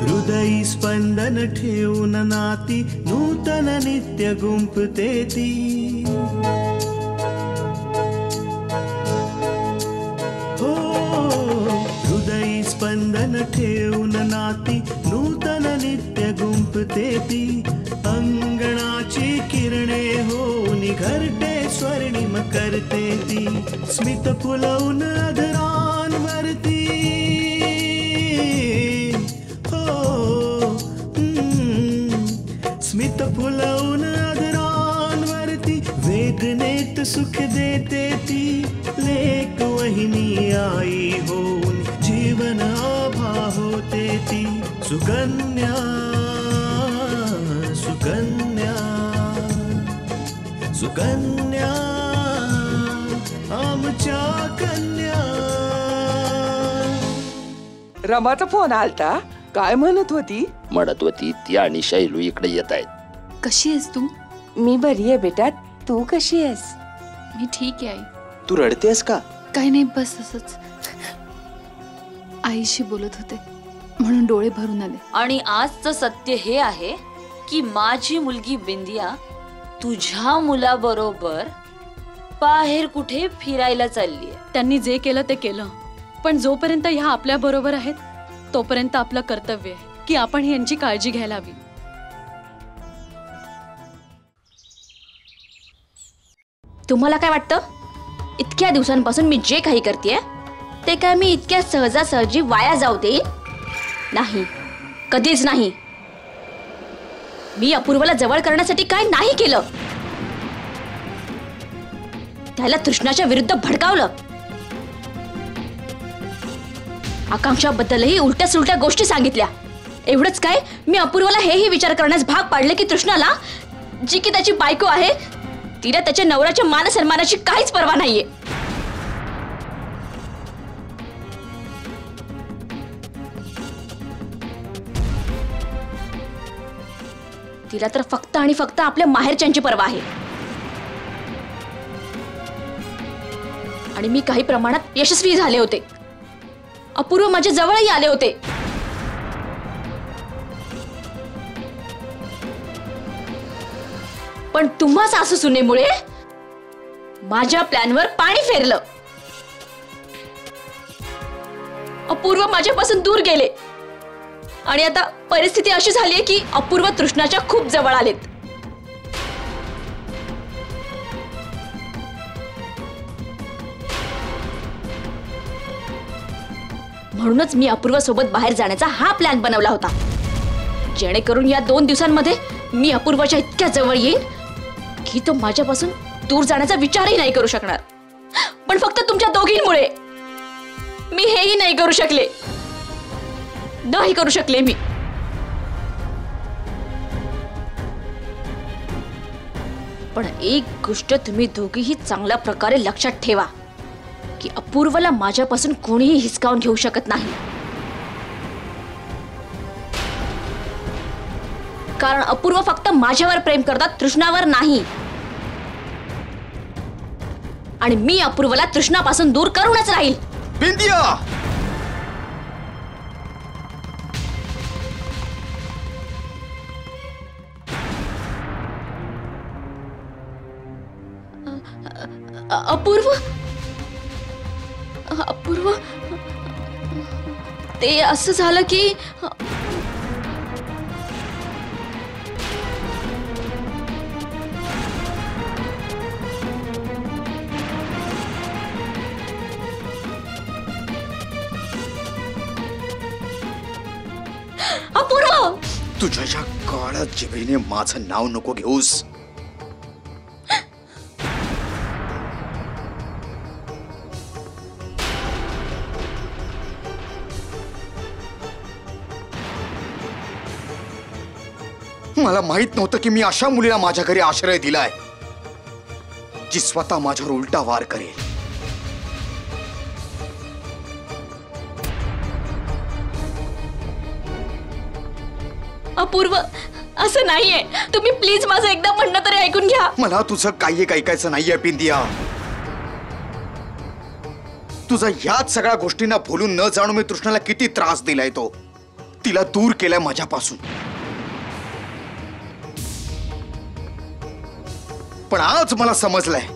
हृदयी स्पंदन ठेवून नाती नूतन नित्य गुंफते ती. हो हृदयी स्पंदन ठेवून नाती नूतन नित्य गुंफते ती. अंगणाची किरणे होऊन घरटे स्वर्णिम करते ती. स्मित फुलवून अधरांवरती स्मित फुलवून अधरांवरती वेदनेत सुख देते ती. लेक वहिनी आई होऊन जीवन आभा होते ती. सुकन्या सुकन्या सुकन्या आमच्या कन्या. रमाचा फोन आलता. काय म्हणत होती? ती आणि शैलू इकडे येत आहेत. कशी आहेस तू? मी बरी आहे बेटा, तू कशी आहेस? मी ठीक आहे आई. तू रडतेस का? काही नाही, बस असंच आईशी बोलत होते म्हणून डोळे भरून आले. आणि आजचं सत्य हे आहे की माझी मुलगी बिंदिया तुझ्या मुलाबरोबर बाहेर कुठे फिरायला चालली आहे. त्यांनी जे केलं ते केलं, पण जोपर्यंत ह्या आपल्या बरोबर आहेत तोपर्यंत आपलं कर्तव्य आहे की आपण यांची काळजी घ्यायला हवी. तुम्हाला काय वाटतं? इतक्या दिवसांपासून मी जे काही करतेय ते काय मी इतक्या सहजासहजी वाया जाऊ देईन? नाही, कधीच नाही. मी अपूर्वाला जवळ करण्यासाठी काय नाही केलं. त्याला तृष्णाच्या विरुद्ध भडकावलं. आकांक्षाबद्दलही उलट्या सुलट्या गोष्टी सांगितल्या. एवढंच काय, मी अपूर्वाला हेही विचार करण्यास भाग पाडले की तृष्णाला, जी की त्याची बायको आहे, तिला त्याच्या नवऱ्याच्या मान सन्मानाची काहीच पर्वा नाहीये. तिला तर फक्त आणि फक्त आपल्या माहेरच्यांची पर्वा आहे. आणि मी काही प्रमाणात यशस्वी झाले होते. अपूर्व माझ्या जवळही आले होते. पण तुम्हा सासू सुनेमुळे माझ्या प्लॅनवर पाणी फेरलं. अपूर्व माझ्यापासून दूर गेले आणि आता परिस्थिती अशी झालीये की अपूर्व तृष्णाच्या खूप जवळ आलेत. म्हणूनच मी अपूर्व सोबत बाहेर जाण्याचा हा प्लॅन बनवला होता, जेणेकरून या 2 दिवसांमध्ये मी अपूर्वाच्या इतक्या जवळ येईन की तो माझ्यापासून दूर जाण्याचा विचारही नाही करू शकणार. पण फक्त तुमच्या दोघींमुळे मी हेही नाही करू शकले मी. पण एक गोष्ट तुम्ही दोघीही चांगल्या प्रकारे लक्षात ठेवा की अपूर्वाला माझ्यापासून कोणीही हिसकावून घेऊ शकत नाही. कारण अपूर्व फक्त माझ्यावर प्रेम करतात, तृष्णावर नाही. आणि मी अपूर्वाला तृष्णापासून दूर करूनच राहील. बिंदिया, अपूर्व ते असं झालं की अपूर्व, तुझ्या या काळ्या जिभेने माझं नाव नको घेऊस. मला माहित नव्हतं की मी अशा मुलीला माझ्या घरी आश्रय दिलाय जी स्वतः माझ्यावर उलटा वार करेल. अपूर्व, असं नाहीये. तुम्ही प्लीज माझं एकदा म्हणणं तरी ऐकून घ्या. मला तुझं काही ऐकायचं नाहीये बिंदिया. तुझा ह्याच सगळ्या गोष्टींना भुलून न जाणून मी तृष्णाला किती त्रास दिलाय. तो तिला दूर केलाय माझ्यापासून. पण आज मला समजलंय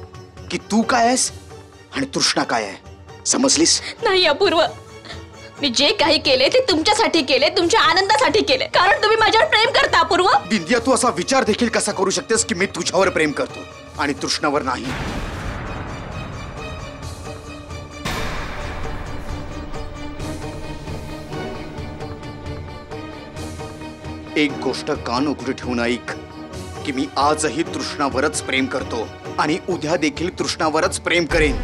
की तू काय आहेस आणि तृष्णा काय आहे. समजलीस? नाही अपूर्व, मी जे काही केले ते तुमच्यासाठी केले, तुमच्या आनंदासाठी केले, कारण तुम्ही माझ्यावर प्रेम करता. अपूर्व बिंदिया, तू असा विचार देखील कसा करू शकतेस की मी तुझ्यावर प्रेम करतो आणि तृष्णावर नाही. एक गोष्ट कान उघडी ठेवून ऐक की मी आजही तृष्णावरच प्रेम करतो आणि उद्या देखील तृष्णावरच प्रेम करेन.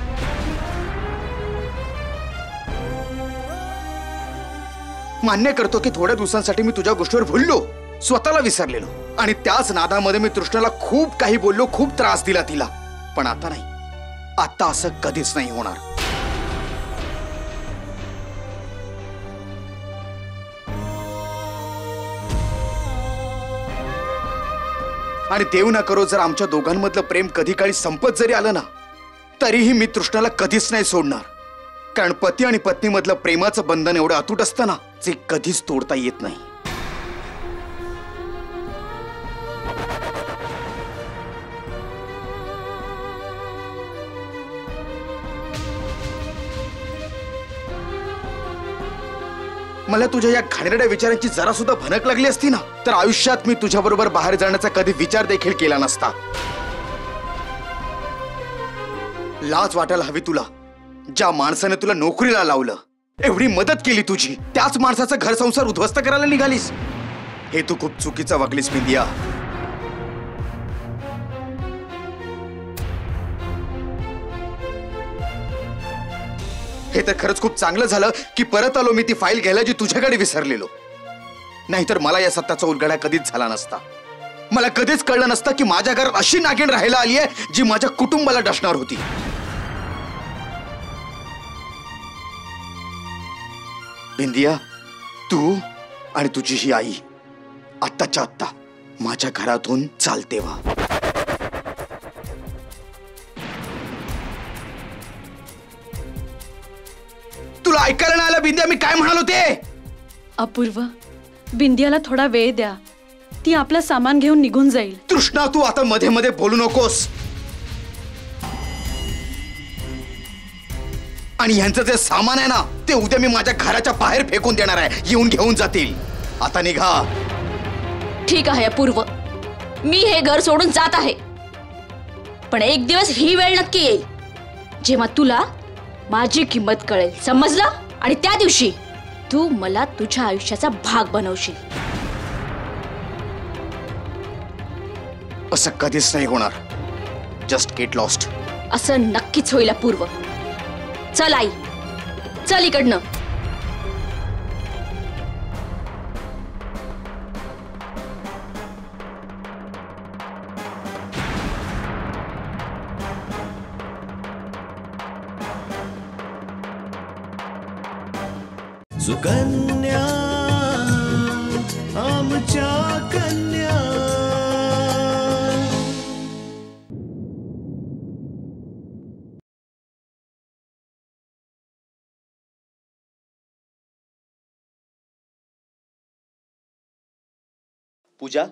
मान्य करतो की थोड्या दिवसांसाठी मी तुझ्या गोष्टीवर भुललो, स्वतःला विसरलेलो आणि त्याच नादामध्ये मी तृष्णाला खूप काही बोललो, खूप त्रास दिला तिला. पण आता नाही, आता असं कधीच नाही होणार. आणि देव ना करो जर आमच्या दोघांमधलं प्रेम कधी काळी संपत जरी आलं ना, तरीही मी तृष्णाला कधीच नाही सोडणार. कारण पती आणि पत्नी मधलं प्रेमाचं बंधन एवढं अतूट असतं ना, जे कधीच तोडता येत नाही. मला तुझ्या या घाणेरड्या विचारांची जरा सुद्धा भनक लागली असती ना, तर आयुष्यात मी तुझ्याबरोबर बाहेर जाण्याचा कधी विचार देखील केला नसता. लाज वाटायला हवी तुला. ज्या माणसाने तुला नोकरीला लावलं, एवढी मदत केली तुझी, त्याच माणसाचा घर संसार उद्ध्वस्त करायला निघालीस. हे तू खूप चुकीचं वागलीस बिंदिया. हे तर खरंच खूप चांगलं झालं की परत आलो मी ती फाईल घ्यायला जी तुझ्याकडे विसरलेलो. नाहीतर मला या सत्याचा उलगडा कधीच झाला नसता. मला कधीच कळलं नसतं की माझ्या घरात अशी नागिण राहायला आली आहे जी माझ्या कुटुंबाला डसणार होती. बिंदिया, तू आणि तुझी ही आई आत्ताच्या आत्ता माझ्या घरातून चालते वा. तुला ऐकायला नाही आलं बिंदिया मी काय म्हणालो ते? अपूर्व, बिंदियाला थोडा वेळ द्या. ती आपलं सामान घेऊन निघून जाईल. तृष्णा, तू आता मध्ये मध्ये बोलू नकोस. आणि ह्यांचं जे सामान आहे ना, ते उद्या मी माझ्या घराच्या बाहेर फेकून देणार आहे. येऊन घेऊन जातील. आता निघा. ठीक आहे अपूर्व, मी हे घर सोडून जात आहे. पण एक दिवस ही वेळ नक्की येईल जेव्हा तुला माझी किंमत कळेल. समजलं? आणि त्या दिवशी तू मला तुझ्या आयुष्याचा भाग बनवशील. असं कधीच नाही होणार. Just get lost. असं नक्कीच होईल अपूर्व. चल आई, चल इकडनं. सुकन्या आमच्या कन्या. पूजा,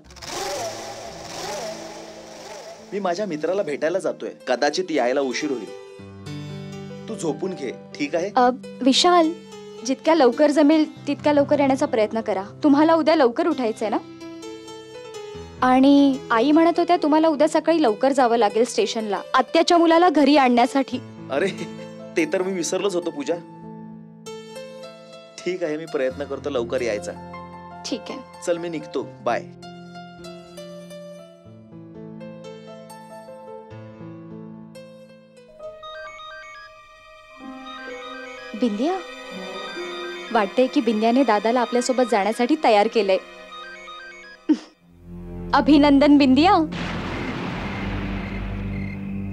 मी माझ्या मित्राला भेटायला जातोय. कदाचित यायला उशीर होईल. तू झोपून घे, ठीक आहे? विशाल, जितक्या लवकर जमेल तितक्या लवकर येण्याचा प्रयत्न करा. तुम्हाला उद्या लवकर उठायचंय ना? आणि आई म्हणत होत्या तुम्हाला उद्या सकाळी लवकर जावं लागेल स्टेशनला आत्याच्या मुलाला घरी आणण्यासाठी. अरे, ते तर मी विसरलोच होतो पूजा. ठीक आहे, मी प्रयत्न करतो लवकर यायचा. ठीक आहे, चल मी निघतो. बाय. बिंदिया, वाटतंय की बिंद्याने दादाला आपल्यासोबत जाण्यासाठी तयार केलंय. अभिनंदन बिंदिया.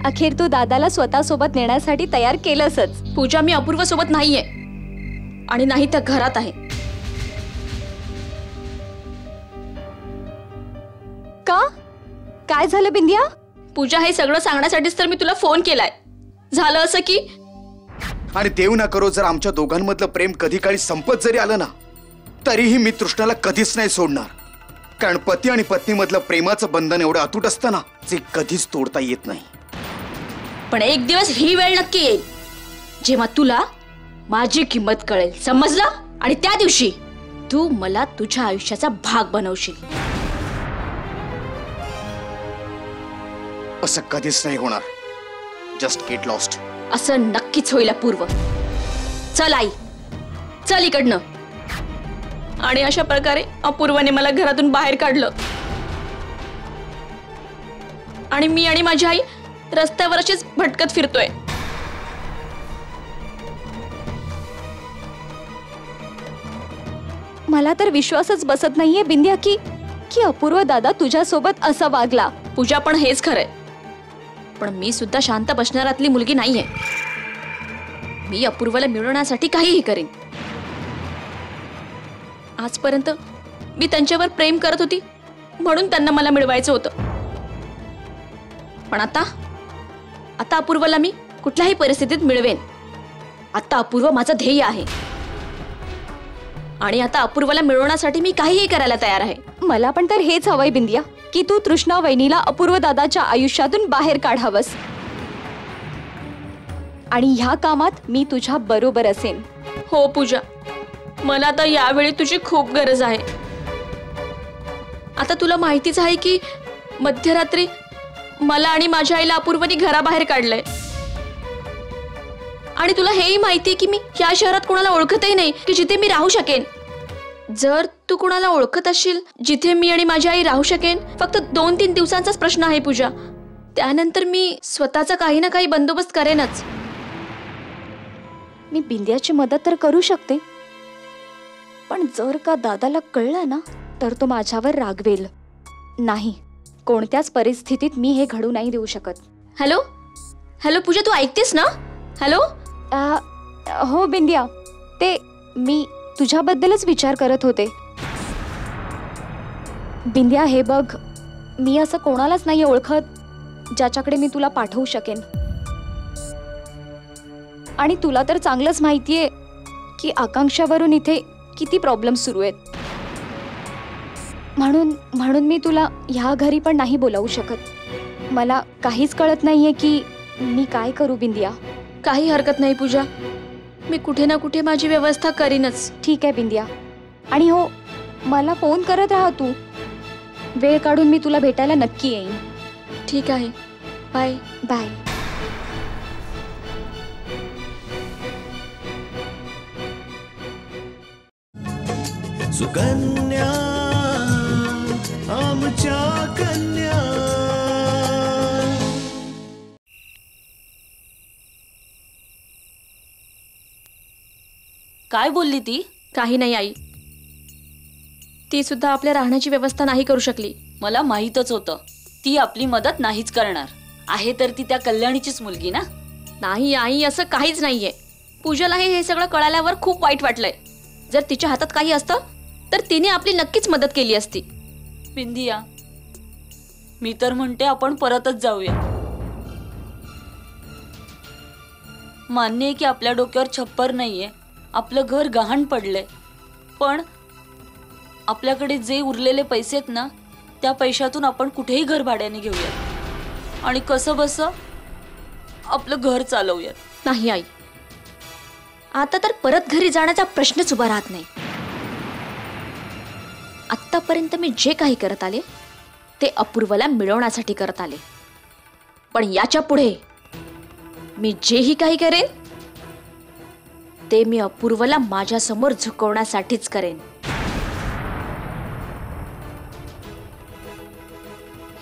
अखेर तू दादाला स्वतः सोबत नेण्यासाठी तयार केलंसच. पूजा, मी अपूर्व सोबत नाहीये आणि नाही त्या घरात आहे. का? काय झालं बिंदिया? पूजा, हे सगळं सांगण्यासाठीच तर मी तुला फोन केलाय. झालं असं की आणि देव ना करो जर आमच्या दोघांमधलं प्रेम कधी काळी संपत जरी आलं ना, तरीही मी तृष्णाला कधीच नाही सोडणार. कारण पती आणि पत्नीमधलं प्रेमाचं बंधन एवढं अतूट असतं ना, जे कधीच तोडता येत नाही. पण एक दिवस ही वेळ नक्की येईल जेव्हा तुला माझी किंमत कळेल, समजलं? आणि त्या दिवशी तू मला तुझ्या आयुष्याचा भाग बनवशील. असं कधीच नाही होणार. Just get lost. असं नक्कीच होईल अपूर्व. चल आई, चल इकडनं. आणि अशा प्रकारे अपूर्वाने मला घरातून बाहेर काढलं आणि मी आणि माझी आई रस्त्यावर अशीच भटकत फिरतोय. मला तर विश्वासच बसत नाहीये बिंदिया की अपूर्व दादा तुझ्यासोबत असा वागला. पूजा, पण हेच खरंय. पण मी सुद्धा शांत बसणारातली मुलगी नाहीये. मी अपूर्वाला मिळवण्यासाठी काहीही करीन. आजपर्यंत मी त्यांच्यावर प्रेम करत होती म्हणून त्यांना मला मिळवायचं होतं. पण आता अपूर्वाला मी कुठल्याही परिस्थितीत मिळवेन. आता अपूर्व माझं ध्येय आहे आणि आता अपूर्वाला मिळवण्यासाठी मी काहीही करायला तयार आहे. मला पण तर हेच हवंय बिंदिया की तू तृष्णा वहिनीला अपूर्व दादाच्या आयुष्यातून बाहेर काढावस. आणि ह्या कामात मी तुझ्या बरोबर असेन. हो पूजा, मला तर यावेळी तुझी खूप गरज आहे. आता तुला माहितीच आहे की मध्यरात्री मला आणि माझ्या आईला अपूर्वनी घराबाहेर काढलंय. आणि तुला हेही माहितीये की मी या शहरात कोणाला ओळखतही नाही की जिथे मी राहू शकेन. जर तू कोणाला ओळखत असशील जिथे मी आणि माझी आई राहू शकेन, फक्त 2-3 दिवसांचाच प्रश्न आहे पूजा. त्यानंतर मी स्वतःचा काही ना काही बंदोबस्त करेनच. मी बिंदियाची मदत तर करू शकते, पण जर का दादाला कळलं ना तर तो माझ्यावर रागवेल. नाही, कोणत्याच परिस्थितीत मी हे घडू नाही देऊ शकत. हॅलो हॅलो पूजा, तू ऐकतेस ना? हॅलो. हो बिंदिया, ते मी तुझ्याबद्दलच विचार करत होते. बिंदिया, हे बघ, मी असं कोणालाच नाही ओळखत ज्याच्याकडे मी तुला पाठवू शकेन. आणि तुला तर चांगलंच माहितीये की आकांक्षावरून इथे किती प्रॉब्लेम सुरू आहेत. म्हणून मी तुला ह्या घरी पण नाही बोलावू शकत. मला काहीच कळत नाहीये की मी काय करू बिंदिया. काही हरकत नाही पूजा, मी कुठे ना कुठे माझी व्यवस्था करीनच. ठीक आहे बिंदिया. आणि हो, मला फोन करत राहा तू. वेळ काढून मी तुला भेटायला नक्की येईन. ठीक आहे, बाय बाय. सुकन्या आमच्या कन्या. काय बोलली ती? काही नाही आई, ती सुद्धा आपल्या राहण्याची व्यवस्था नाही करू शकली. मला माहीतच होतं ती आपली मदत नाहीच करणार आहे. तर ती त्या कल्याणीचीच मुलगी ना? नाही आई, असं काहीच नाहीये. पूजाला हे सगळं कळाल्यावर खूप वाईट वाटलंय. जर तिच्या हातात काही असतं तर तिने आपली नक्कीच मदत केली असती. बिंदिया, मी तर म्हणते आपण परतच जाऊया. मान्य आहे की आपल्या डोक्यावर छप्पर नाहीये, आपलं घर गहाण पडलंय, पण आपल्याकडे जे उरलेले पैसे आहेत ना, त्या पैशातून आपण कुठेही घर भाड्याने घेऊया आणि कसं बसं आपलं घर चालवूया. नाही आई, आता तर परत घरी जाण्याचा प्रश्नच उभा राहत नाही. आत्तापर्यंत मी जे काही करत आले ते अपूर्वला मिळवण्यासाठी करत आले. पण याच्या पुढे मी जेही काही करेन ते मी अपूर्वला माझ्या समोर झुकवण्यासाठीच करेन.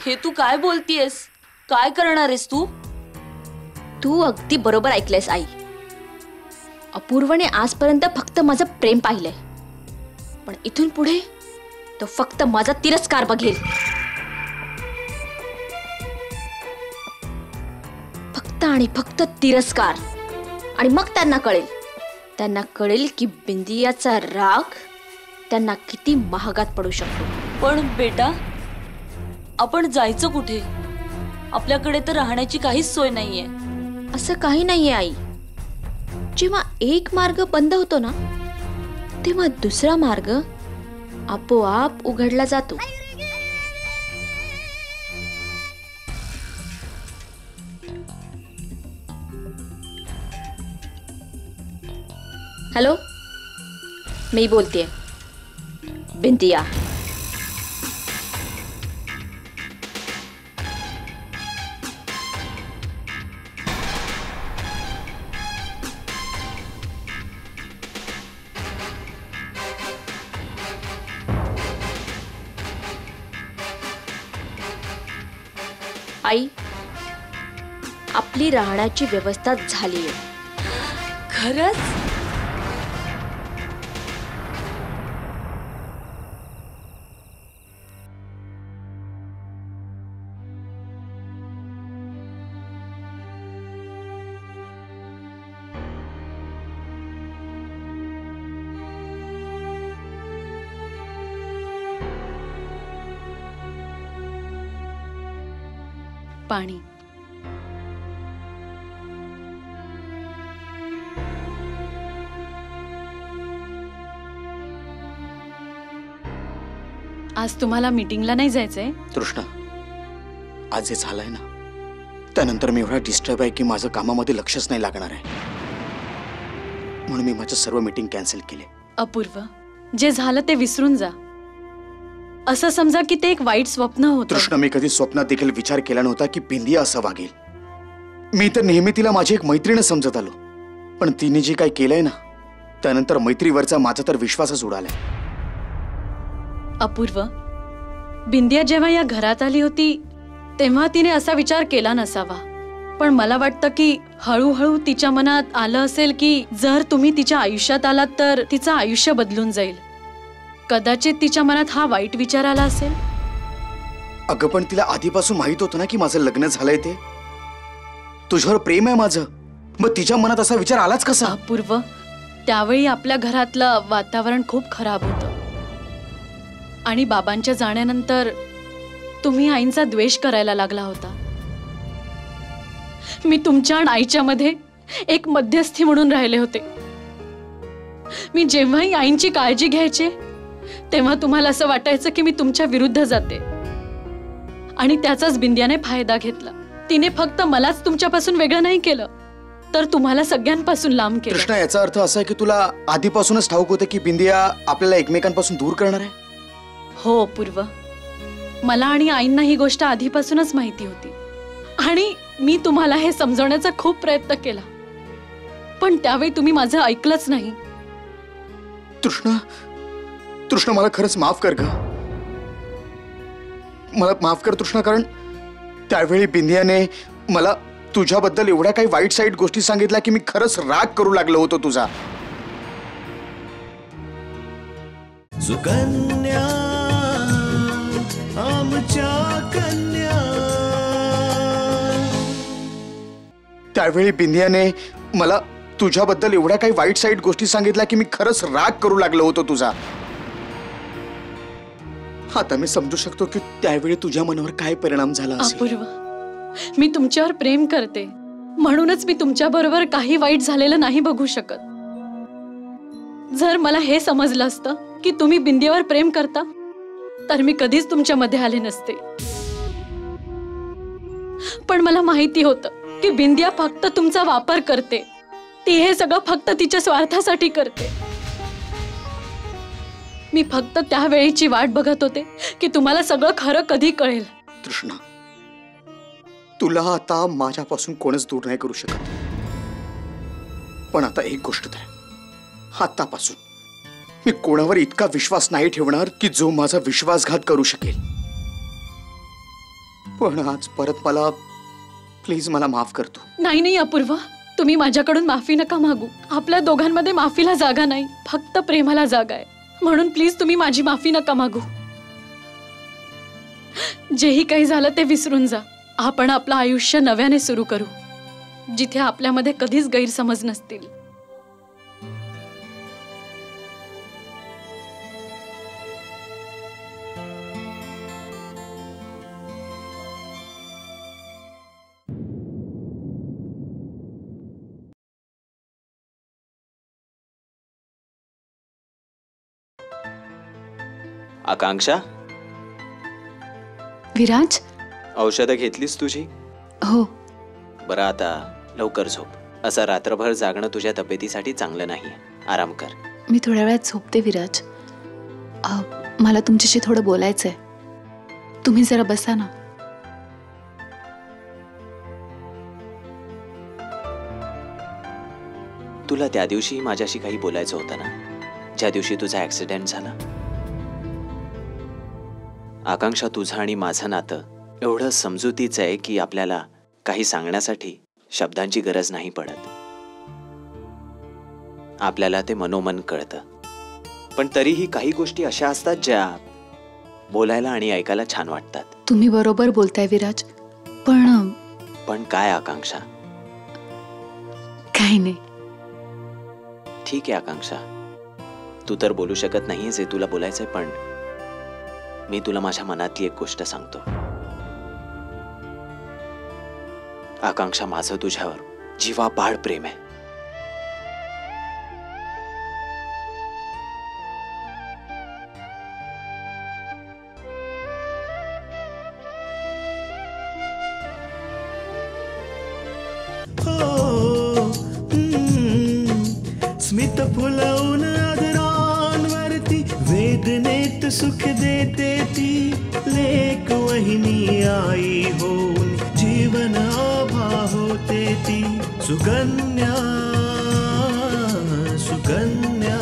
हे तू काय बोलतीयस? काय करणार आहेस तू? तू अगदी बरोबर ऐकलेस आई. अपूर्वने आजपर्यंत फक्त माझं प्रेम पाहिलंय, पण इथून पुढे तो फक्त माझा तिरस्कार बघेल. फक्त आणि फक्त तिरस्कार. आणि मग त्यांना कळेल की बिंदियाचा राग त्यांना किती महागात पडू शकतो. पण बेटा, आपण जायचं कुठे? आपल्याकडे तर राहण्याची काहीच सोय नाहीये. असं काही नाहीये आई. जेव्हा एक मार्ग बंद होतो ना तेव्हा दुसरा मार्ग आपोआप उघडला जातो. हॅलो, मी बोलतेय. बिंदिया. आई, आपली राहण्याची व्यवस्था झालीये. खरंच? पाणी. आज तुम्हाला मीटिंगला नाही जायचंय? तृष्णा, आज जे झालंय ना त्यानंतर मी एवढा डिस्टर्ब आहे की माझं कामामध्ये लक्षच नाही लागणार आहे. म्हणून मी माझं सर्व मीटिंग कॅन्सल केले. अपूर्व, जे झालं ते विसरून जा. असं समजा की ते एक वाईट स्वप्न होतं. तृष्णा, मी कधी स्वप्नात देखील विचार केला नव्हता की बिंदिया असं वागेल. मी तर नेहमी तिला माझी एक मैत्रीण समजत आलो, पण तिने जे काय केलंय ना त्यानंतर मैत्रीवरचा माझा तर विश्वासच उडालाय. अपूर्व, बिंदिया जेव्हा या घरात आली होती तेव्हा तिने असा विचार केला नसावा. पण मला वाटतं की हळूहळू तिच्या मनात आलं असेल की जर तुम्ही तिच्या आयुष्यात आलात तर तिचं आयुष्य बदलून जाईल. कदाचित तिच्या मनात हा वाईट विचार आला असेल. अगं, पण तिला आधीपासून माहित होतं ना की माझं लग्न झालंय. ते तुझ्यावर प्रेम आहे माझं, मग तिच्या मनात असा विचार आलाच कसा? अपूर्व, त्यावेळी आपल्या घरातलं वातावरण खूप खराब होतं आणि बाबांच्या जाण्यानंतर तुम्ही आईंचा द्वेष करायला लागला होता. मी तुमच्या आणि आईच्या मध्ये एक मध्यस्थी म्हणून राहिले होते. मी जेव्हाही आईंची काळजी घ्यायचे तेव्हा तुम्हाला असं वाटायचं की मी तुमच्या विरुद्ध जाते आणि त्याचाच बिंदियाने फायदा घेतला. तिने फक्त मलाच तुमच्यापासून वेगळं नाही केलं तर तुम्हाला सगळ्यांपासून लांब केलं. कृष्णा, याचा अर्थ असा आहे की तुला आधीपासूनच ठाऊक होतं की बिंदिया आपल्याला एकमेकांपासून दूर करणार आहे? हो पूर्व, मला आणि आईंना ही गोष्ट आधीपासूनच माहिती होती आणि मी तुम्हाला हे समजवण्याचा खूप प्रयत्न केला, पण त्यावेळी तुम्ही माझं ऐकलंच नाही. तृष्णा, तृष्णा, मला खरंच माफ कर ग. मला माफ कर तृष्णा, कारण त्यावेळी बिंदियाने मला तुझ्याबद्दल एवढ्या काही वाईट साईट गोष्टी सांगितल्या की मी खरंच राग करू लागलो होतो तुझा. सुकन्या आमच्या कन्या. त्यावेळी बिंदियाने मला तुझ्याबद्दल एवढ्या काही वाईट साईट गोष्टी सांगितल्या की मी खरंच राग करू लागलो होतो तुझा. आता मी समजू शकतो की त्यावेळी तुझ्या मनावर काय परिणाम झाला असेल. अपूर्व, मी तुमच्यावर प्रेम करते म्हणूनच मी तुमच्या बरोबर काही वाईट झालेलं नाही बघू शकत. जर मला हे समजलं असतं की तुम्ही बिंदियावर प्रेम करता तर मी कधीच तुमच्या मध्ये आले नसते. पण मला माहिती होतं की बिंदिया फक्त तुमचा वापर करते. ती हे सगळं फक्त तिच्या स्वार्थासाठी करते. मी फक्त त्या वेळेची वाट बघत होते की तुम्हाला सगळं खरं कधी कळेल. तृष्णा, तुला आता माझ्यापासून कोणच दूर नाही करू शकत. पण आता एक गोष्ट तर, आतापासून मी कोणावर इतका विश्वास नाही ठेवणार की जो माझा विश्वासघात करू शकेल. पण आज परत मला प्लीज मला माफ कर तू. नाही नाही अपूर्व, तुम्ही माझ्याकडून माफी नका मागू. आपल्या दोघांमध्ये माफीला जागा नाही, फक्त प्रेमाला जागा आहे. म्हणून प्लीज तुम्ही माझी माफी नका मागू. जेही काही झालं ते विसरून जा. आपण आपलं आयुष्य नव्याने सुरू करू जिथे आपल्यामध्ये कधीच गैरसमज नसतील. आकांक्षा, विराज. औषधं घेतलीस तुझी? हो. बरं, आता लवकर झोप. असं रात्रभर जागणं तुझ्या तब्येतीसाठी चांगलं नाहीये. आराम कर. मी थोड्या वेळात झोपते विराज. मला तुमच्याशी थोडं बोलायचंय. तुम्ही जरा बसा ना. तुला त्या दिवशी माझ्याशी काही बोलायचं होतं ना, ज्या दिवशी तुझा ऍक्सिडेंट झाला. आकांक्षा, तुझं आणि माझं नातं एवढं समजुतीचं आहे की आपल्याला काही सांगण्यासाठी शब्दांची गरज नाही पडत. आपल्याला ते मनोमन कळतं. पण तरीही काही गोष्टी अशा असतात ज्या बोलायला आणि ऐकायला छान वाटतात. तुम्ही बरोबर बोलताय विराज. पण काय आकांक्षा? काही नाही. ठीक आहे आकांक्षा, तू तर बोलू शकत नाहीये जे तुला बोलायचंय, पण मी तुला माझ्या मनातली एक गोष्ट सांगतो. आकांक्षा, माझं तुझ्यावर जीवापाड प्रेम आहे. स्मित फुलवून आदरांवरती वेदनेत सुख देते ती लेक वहिनी आई होऊन जीवन आभा होते ती. सुकन्या सुकन्या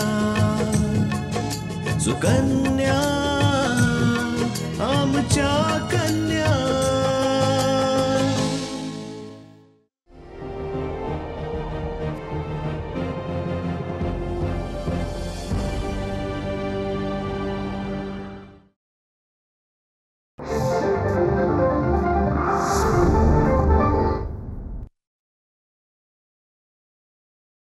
सुकन्या